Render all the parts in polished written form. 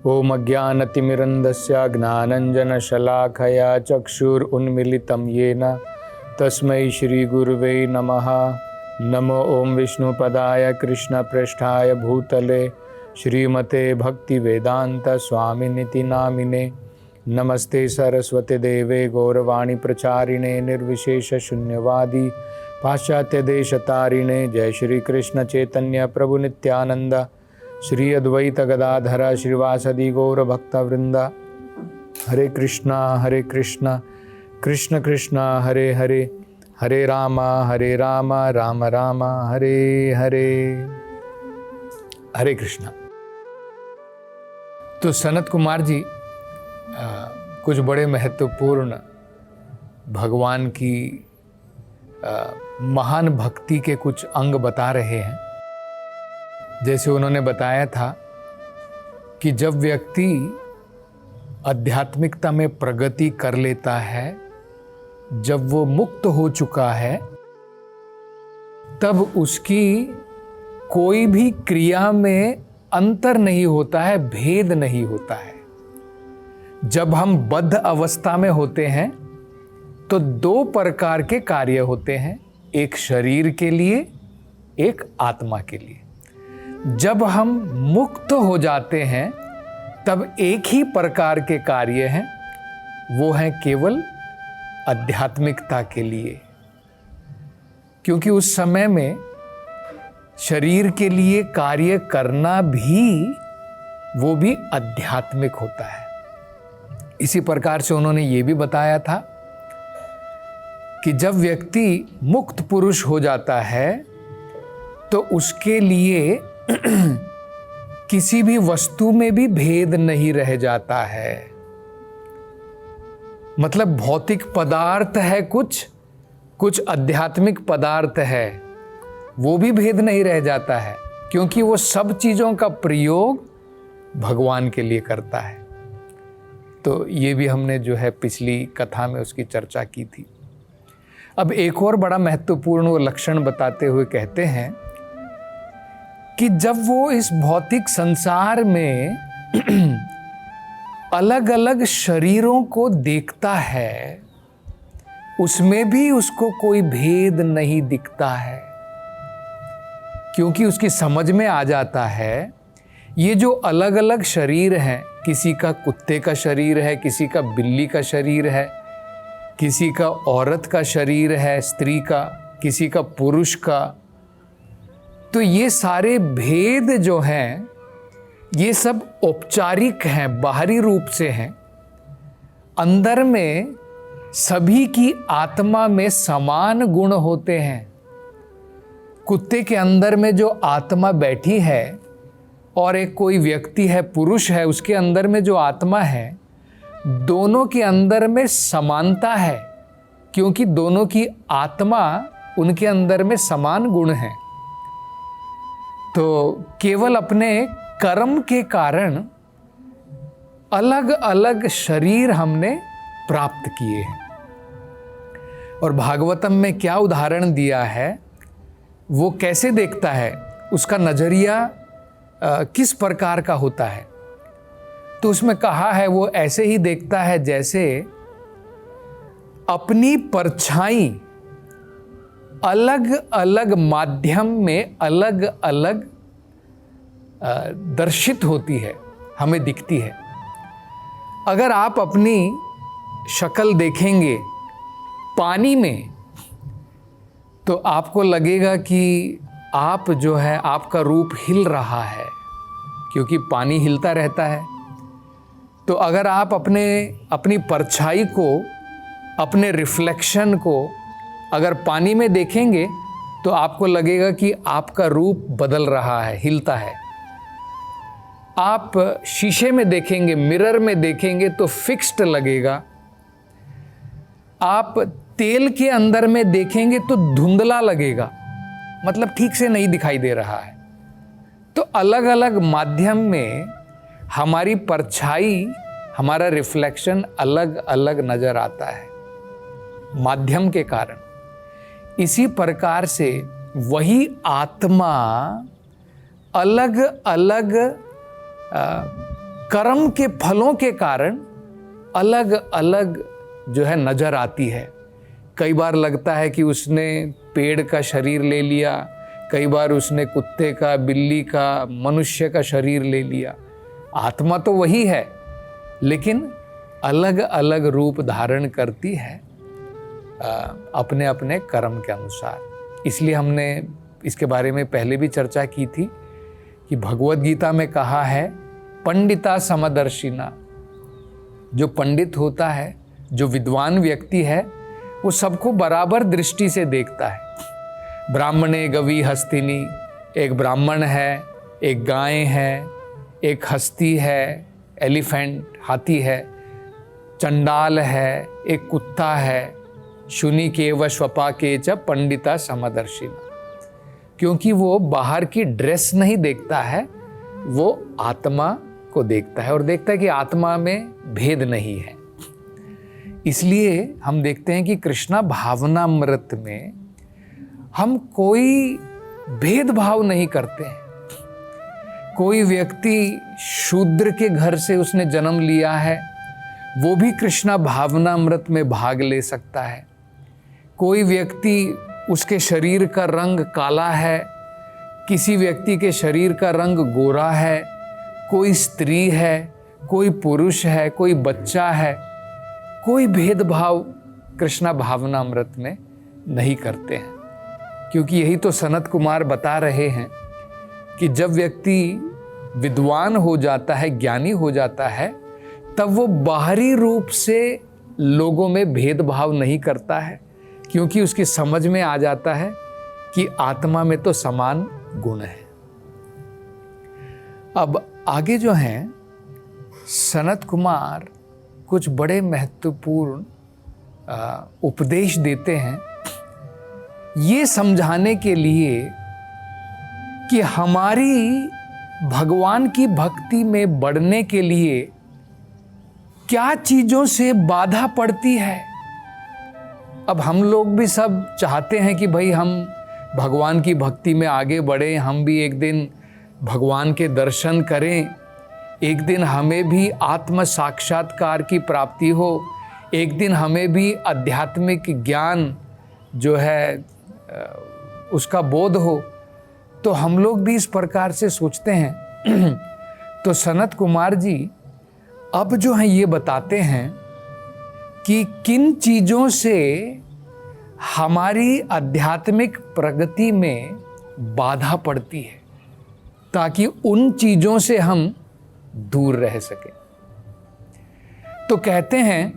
ओम अज्ञानतिमिरन्धस्य ज्ञानञ्जनशलाखया चक्षुरुन्मीलितं येन तस्मै श्रीगुरुवे नमः। नमो ओम विष्णुपदाय कृष्णप्रेष्ठाय भूतले श्रीमते भक्तिवेदांत स्वामिनिति नामिने। नमस्ते सरस्वती देवे गौरवाणी प्रचारिणे निर्विशेष शून्यवादी पाश्चात्य देशतारिणे। जय श्री कृष्ण चैतन्य प्रभु नित्यानंद श्री अद्वैत गदाधर श्रीवासदि गौर भक्त वृंदा। हरे कृष्णा कृष्ण कृष्ण हरे हरे, हरे राम राम राम हरे हरे। हरे कृष्णा। तो सनत कुमार जी कुछ बड़े महत्वपूर्ण भगवान की महान भक्ति के कुछ अंग बता रहे हैं। जैसे उन्होंने बताया था कि जब व्यक्ति आध्यात्मिकता में प्रगति कर लेता है, जब वो मुक्त हो चुका है, तब उसकी कोई भी क्रिया में अंतर नहीं होता है, भेद नहीं होता है। जब हम बद्ध अवस्था में होते हैं तो दो प्रकार के कार्य होते हैं, एक शरीर के लिए, एक आत्मा के लिए। जब हम मुक्त हो जाते हैं तब एक ही प्रकार के कार्य हैं, वो हैं केवल आध्यात्मिकता के लिए। क्योंकि उस समय में शरीर के लिए कार्य करना भी वो भी आध्यात्मिक होता है। इसी प्रकार से उन्होंने ये भी बताया था कि जब व्यक्ति मुक्त पुरुष हो जाता है तो उसके लिए किसी भी वस्तु में भी भेद नहीं रह जाता है। मतलब भौतिक पदार्थ है, कुछ आध्यात्मिक पदार्थ है, वो भी भेद नहीं रह जाता है, क्योंकि वो सब चीजों का प्रयोग भगवान के लिए करता है। तो ये भी हमने जो है पिछली कथा में उसकी चर्चा की थी। अब एक और बड़ा महत्वपूर्ण वो लक्षण बताते हुए कहते हैं कि जब वो इस भौतिक संसार में अलग अलग शरीरों को देखता है, उसमें भी उसको कोई भेद नहीं दिखता है, क्योंकि उसकी समझ में आ जाता है ये जो अलग अलग शरीर हैं, किसी का कुत्ते का शरीर है, किसी का बिल्ली का शरीर है, किसी का औरत का शरीर है, स्त्री का, किसी का पुरुष का, तो ये सारे भेद जो हैं ये सब औपचारिक हैं, बाहरी रूप से हैं। अंदर में सभी की आत्मा में समान गुण होते हैं। कुत्ते के अंदर में जो आत्मा बैठी है और एक कोई व्यक्ति है, पुरुष है, उसके अंदर में जो आत्मा है, दोनों के अंदर में समानता है, क्योंकि दोनों की आत्मा उनके अंदर में समान गुण है। तो केवल अपने कर्म के कारण अलग अलग शरीर हमने प्राप्त किए हैं। और भागवतम में क्या उदाहरण दिया है, वो कैसे देखता है, उसका नजरिया किस प्रकार का होता है। तो उसमें कहा है वो ऐसे ही देखता है जैसे अपनी परछाई अलग अलग माध्यम में अलग अलग दर्शित होती है, हमें दिखती है। अगर आप अपनी शक्ल देखेंगे पानी में तो आपको लगेगा कि आप जो है, आपका रूप हिल रहा है, क्योंकि पानी हिलता रहता है। तो अगर आप अपनी परछाई को, अपने रिफ्लेक्शन को अगर पानी में देखेंगे तो आपको लगेगा कि आपका रूप बदल रहा है, हिलता है। आप शीशे में देखेंगे, मिरर में देखेंगे तो फिक्स्ड लगेगा। आप तेल के अंदर में देखेंगे तो धुंधला लगेगा, मतलब ठीक से नहीं दिखाई दे रहा है। तो अलग अलग माध्यम में हमारी परछाई, हमारा रिफ्लेक्शन अलग अलग नजर आता है माध्यम के कारण। इसी प्रकार से वही आत्मा अलग अलग कर्म के फलों के कारण अलग अलग जो है नजर आती है। कई बार लगता है कि उसने पेड़ का शरीर ले लिया, कई बार उसने कुत्ते का, बिल्ली का, मनुष्य का शरीर ले लिया। आत्मा तो वही है, लेकिन अलग अलग रूप धारण करती है अपने अपने कर्म के अनुसार। इसलिए हमने इसके बारे में पहले भी चर्चा की थी कि भगवद गीता में कहा है पंडिता समदर्शिना। जो पंडित होता है, जो विद्वान व्यक्ति है, वो सबको बराबर दृष्टि से देखता है। ब्राह्मणे गवी हस्तिनी, एक ब्राह्मण है, एक गाय है, एक हस्ती है, एलिफेंट हाथी है, चंडाल है, एक कुत्ता है, शुनि के व स्वपा के च पंडिता समदर्शिना। क्योंकि वो बाहर की ड्रेस नहीं देखता है, वो आत्मा को देखता है और देखता है कि आत्मा में भेद नहीं है। इसलिए हम देखते हैं कि कृष्णा भावनामृत में हम कोई भेदभाव नहीं करते हैं। कोई व्यक्ति शूद्र के घर से उसने जन्म लिया है, वो भी कृष्णा भावनामृत में भाग ले सकता है। कोई व्यक्ति, उसके शरीर का रंग काला है, किसी व्यक्ति के शरीर का रंग गोरा है, कोई स्त्री है, कोई पुरुष है, कोई बच्चा है, कोई भेदभाव कृष्णा भावनामृत में नहीं करते हैं। क्योंकि यही तो सनत कुमार बता रहे हैं कि जब व्यक्ति विद्वान हो जाता है, ज्ञानी हो जाता है, तब वो बाहरी रूप से लोगों में भेदभाव नहीं करता है, क्योंकि उसकी समझ में आ जाता है कि आत्मा में तो समान गुण है। अब आगे जो हैं सनत कुमार कुछ बड़े महत्वपूर्ण उपदेश देते हैं, ये समझाने के लिए कि हमारी भगवान की भक्ति में बढ़ने के लिए क्या चीजों से बाधा पड़ती है। अब हम लोग भी सब चाहते हैं कि भाई हम भगवान की भक्ति में आगे बढ़ें, हम भी एक दिन भगवान के दर्शन करें, एक दिन हमें भी आत्म साक्षात्कार की प्राप्ति हो, एक दिन हमें भी आध्यात्मिक ज्ञान जो है उसका बोध हो। तो हम लोग भी इस प्रकार से सोचते हैं। तो सनत कुमार जी अब जो है ये बताते हैं कि किन चीज़ों से हमारी आध्यात्मिक प्रगति में बाधा पड़ती है, ताकि उन चीज़ों से हम दूर रह सकें। तो कहते हैं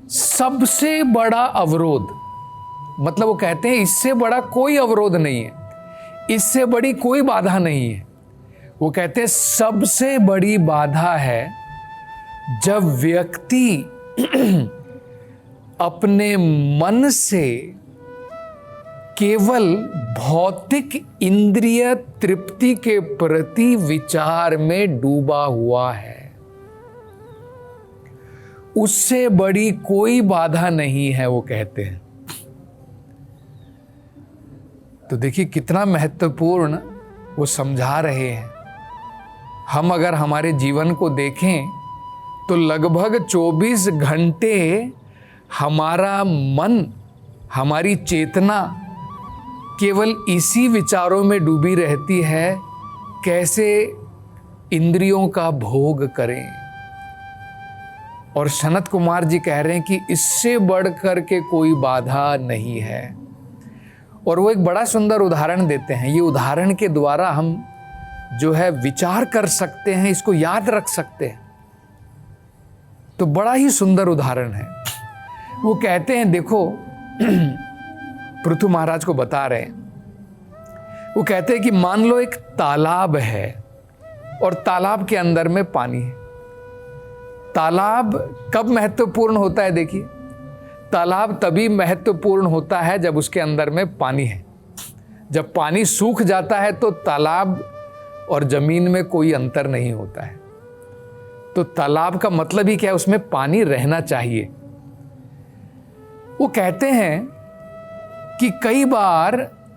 सबसे बड़ा अवरोध, मतलब वो कहते हैं इससे बड़ा कोई अवरोध नहीं है, इससे बड़ी कोई बाधा नहीं है। वो कहते हैं सबसे बड़ी बाधा है जब व्यक्ति अपने मन से केवल भौतिक इंद्रिय तृप्ति के प्रति विचार में डूबा हुआ है। उससे बड़ी कोई बाधा नहीं है, वो कहते हैं। तो देखिए कितना महत्वपूर्ण वो समझा रहे हैं। हम अगर हमारे जीवन को देखें तो लगभग 24 घंटे हमारा मन, हमारी चेतना केवल इसी विचारों में डूबी रहती है, कैसे इंद्रियों का भोग करें। और सनत कुमार जी कह रहे हैं कि इससे बढ़कर के कोई बाधा नहीं है। और वो एक बड़ा सुंदर उदाहरण देते हैं। ये उदाहरण के द्वारा हम जो है विचार कर सकते हैं, इसको याद रख सकते हैं। तो बड़ा ही सुंदर उदाहरण है। वो कहते हैं, देखो पृथु महाराज को बता रहे हैं। वो कहते हैं कि मान लो एक तालाब है और तालाब के अंदर में पानी है। तालाब कब महत्वपूर्ण होता है? देखिए, तालाब तभी महत्वपूर्ण होता है जब उसके अंदर में पानी है। जब पानी सूख जाता है तो तालाब और जमीन में कोई अंतर नहीं होता है। तो तालाब का मतलब ही क्या है? उसमें पानी रहना चाहिए। वो कहते हैं कि कई बार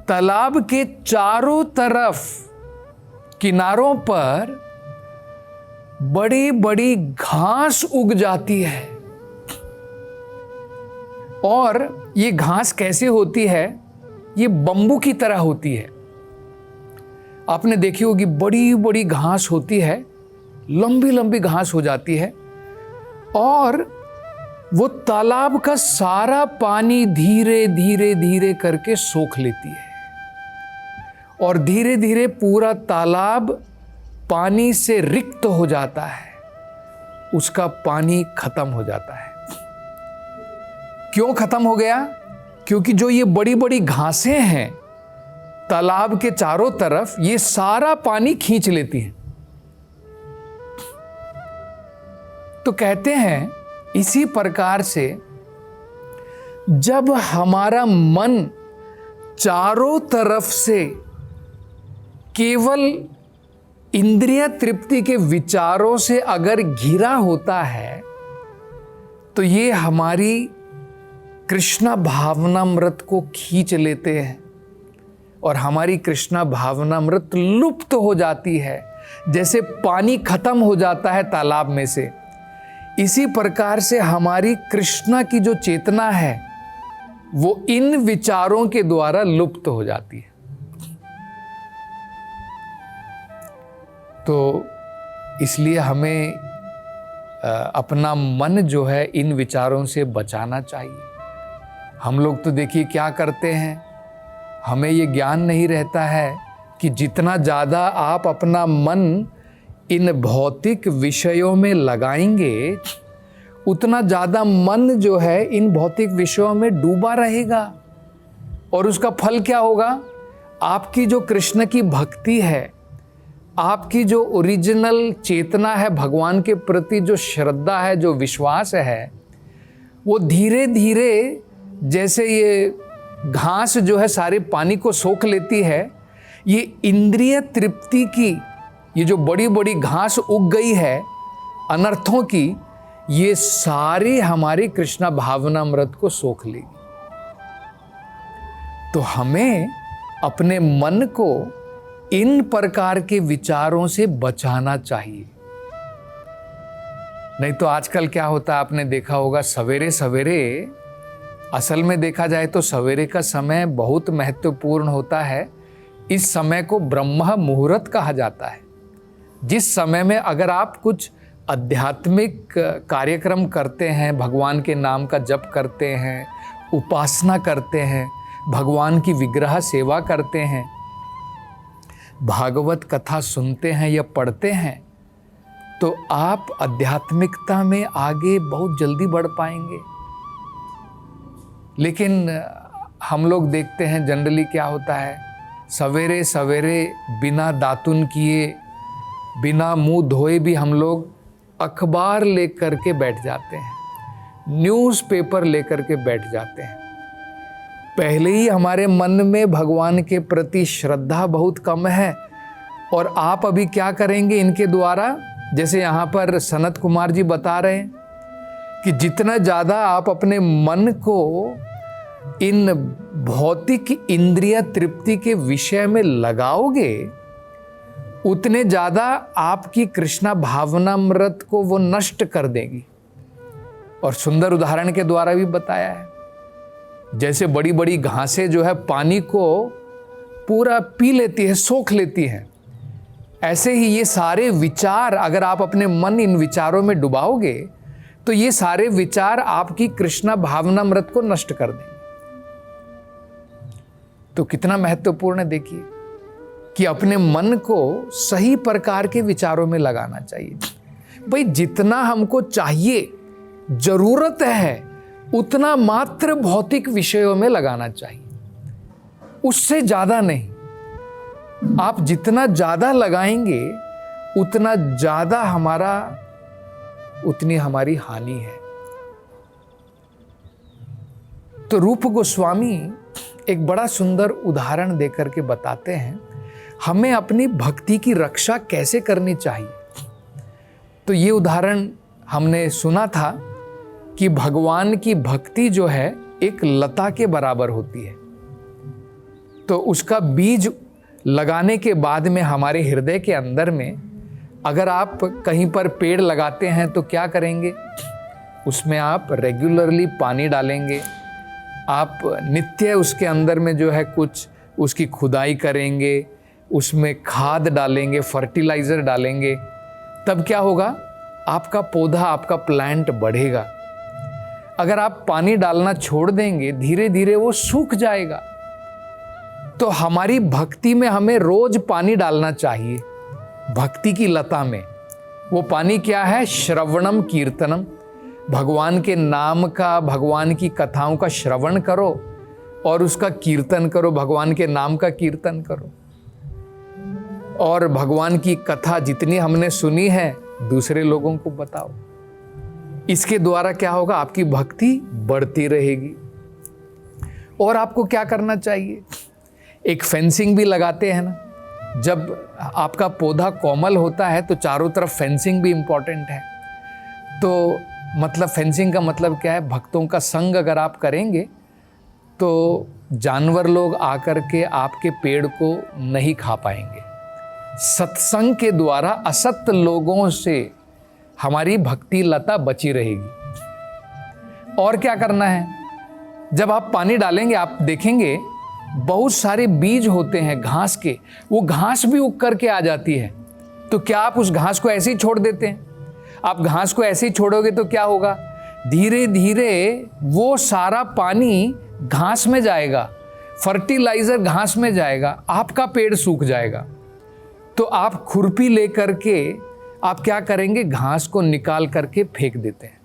तालाब के चारों तरफ किनारों पर बड़ी बड़ी घास उग जाती है। और ये घास कैसे होती है? ये बंबू की तरह होती है। आपने देखी होगी बड़ी बड़ी घास होती है, लंबी लंबी घास हो जाती है, और वो तालाब का सारा पानी धीरे धीरे धीरे करके सोख लेती है, और धीरे धीरे पूरा तालाब पानी से रिक्त हो जाता है, उसका पानी खत्म हो जाता है। क्यों खत्म हो गया? क्योंकि जो ये बड़ी बड़ी घासें हैं तालाब के चारों तरफ, ये सारा पानी खींच लेती हैं। तो कहते हैं इसी प्रकार से जब हमारा मन चारों तरफ से केवल इंद्रिय तृप्ति के विचारों से अगर घिरा होता है, तो ये हमारी कृष्णा भावनामृत को खींच लेते हैं और हमारी कृष्णा भावनामृत लुप्त हो जाती है। जैसे पानी खत्म हो जाता है तालाब में से, इसी प्रकार से हमारी कृष्णा की जो चेतना है वो इन विचारों के द्वारा लुप्त हो जाती है। तो इसलिए हमें अपना मन जो है इन विचारों से बचाना चाहिए। हम लोग तो देखिए क्या करते हैं, हमें ये ज्ञान नहीं रहता है कि जितना ज़्यादा आप अपना मन इन भौतिक विषयों में लगाएंगे, उतना ज़्यादा मन जो है इन भौतिक विषयों में डूबा रहेगा। और उसका फल क्या होगा? आपकी जो कृष्ण की भक्ति है, आपकी जो ओरिजिनल चेतना है, भगवान के प्रति जो श्रद्धा है, जो विश्वास है, वो धीरे धीरे जैसे ये घास जो है सारे पानी को सोख लेती है, ये इंद्रिय तृप्ति की ये जो बड़ी बड़ी घास उग गई है अनर्थों की, ये सारी हमारी कृष्णा भावनामृत को सोख लेगी। तो हमें अपने मन को इन प्रकार के विचारों से बचाना चाहिए। नहीं तो आजकल क्या होता है, आपने देखा होगा, सवेरे सवेरे, असल में देखा जाए तो सवेरे का समय बहुत महत्वपूर्ण होता है। इस समय को ब्रह्म मुहूर्त कहा जाता है। जिस समय में अगर आप कुछ आध्यात्मिक कार्यक्रम करते हैं, भगवान के नाम का जप करते हैं, उपासना करते हैं, भगवान की विग्रह सेवा करते हैं, भागवत कथा सुनते हैं या पढ़ते हैं, तो आप आध्यात्मिकता में आगे बहुत जल्दी बढ़ पाएंगे। लेकिन हम लोग देखते हैं जनरली क्या होता है, सवेरे सवेरे बिना दातुन किए, बिना मुंह धोए भी हम लोग अखबार लेकर के बैठ जाते हैं, न्यूज़पेपर लेकर के बैठ जाते हैं। पहले ही हमारे मन में भगवान के प्रति श्रद्धा बहुत कम है, और आप अभी क्या करेंगे इनके द्वारा? जैसे यहाँ पर सनत कुमार जी बता रहे हैं कि जितना ज़्यादा आप अपने मन को इन भौतिक इंद्रिय तृप्ति के विषय में लगाओगे, उतने ज़्यादा आपकी कृष्णा भावनामृत को वो नष्ट कर देगी। और सुंदर उदाहरण के द्वारा भी बताया है, जैसे बड़ी बड़ी घासें जो है पानी को पूरा पी लेती है, सोख लेती है, ऐसे ही ये सारे विचार अगर आप अपने मन इन विचारों में डुबाओगे, तो ये सारे विचार आपकी कृष्णा भावनामृत को नष्ट कर देंगे। तो कितना महत्वपूर्ण है देखिए कि अपने मन को सही प्रकार के विचारों में लगाना चाहिए। भाई जितना हमको चाहिए, जरूरत है, उतना मात्र भौतिक विषयों में लगाना चाहिए, उससे ज्यादा नहीं। आप जितना ज्यादा लगाएंगे उतना ज्यादा उतनी हमारी हानि है। तो रूप गोस्वामी एक बड़ा सुंदर उदाहरण देकर के बताते हैं हमें अपनी भक्ति की रक्षा कैसे करनी चाहिए। तो ये उदाहरण हमने सुना था कि भगवान की भक्ति जो है एक लता के बराबर होती है। तो उसका बीज लगाने के बाद में हमारे हृदय के अंदर में अगर आप कहीं पर पेड़ लगाते हैं तो क्या करेंगे, उसमें आप रेगुलरली पानी डालेंगे, आप नित्य उसके अंदर में जो है कुछ उसकी खुदाई करेंगे, उसमें खाद डालेंगे, फर्टिलाइज़र डालेंगे, तब क्या होगा, आपका पौधा, आपका प्लांट बढ़ेगा। अगर आप पानी डालना छोड़ देंगे, धीरे धीरे वो सूख जाएगा। तो हमारी भक्ति में हमें रोज पानी डालना चाहिए। भक्ति की लता में वो पानी क्या है, श्रवणम कीर्तनम। भगवान के नाम का, भगवान की कथाओं का श्रवण करो और उसका कीर्तन करो, भगवान के नाम का कीर्तन करो। और भगवान की कथा जितनी हमने सुनी है दूसरे लोगों को बताओ। इसके द्वारा क्या होगा, आपकी भक्ति बढ़ती रहेगी। और आपको क्या करना चाहिए, एक फेंसिंग भी लगाते हैं ना, जब आपका पौधा कोमल होता है तो चारों तरफ फेंसिंग भी इम्पॉर्टेंट है। तो मतलब फेंसिंग का मतलब क्या है, भक्तों का संग अगर आप करेंगे तो जानवर लोग आकर के आपके पेड़ को नहीं खा पाएंगे। सत्संग के द्वारा असत लोगों से हमारी भक्ति लता बची रहेगी। और क्या करना है, जब आप पानी डालेंगे आप देखेंगे बहुत सारे बीज होते हैं घास के, वो घास भी उग करके आ जाती है। तो क्या आप उस घास को ऐसे ही छोड़ देते हैं? आप घास को ऐसे ही छोड़ोगे तो क्या होगा, धीरे धीरे वो सारा पानी घास में जाएगा, फर्टिलाइजर घास में जाएगा, आपका पेड़ सूख जाएगा। तो आप खुरपी लेकर के आप क्या करेंगे, घास को निकाल करके फेंक देते हैं।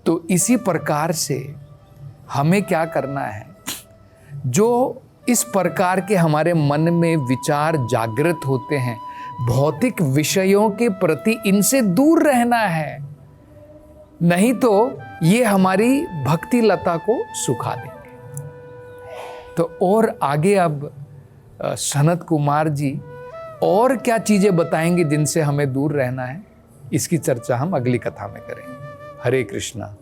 तो इसी प्रकार से हमें क्या करना है, जो इस प्रकार के हमारे मन में विचार जागृत होते हैं, भौतिक विषयों के प्रति इनसे दूर रहना है, नहीं तो ये हमारी भक्ति लता को सुखा देंगे। तो और आगे अब सनत कुमार जी और क्या चीजें बताएंगे जिनसे हमें दूर रहना है, इसकी चर्चा हम अगली कथा में करेंगे। हरे कृष्णा।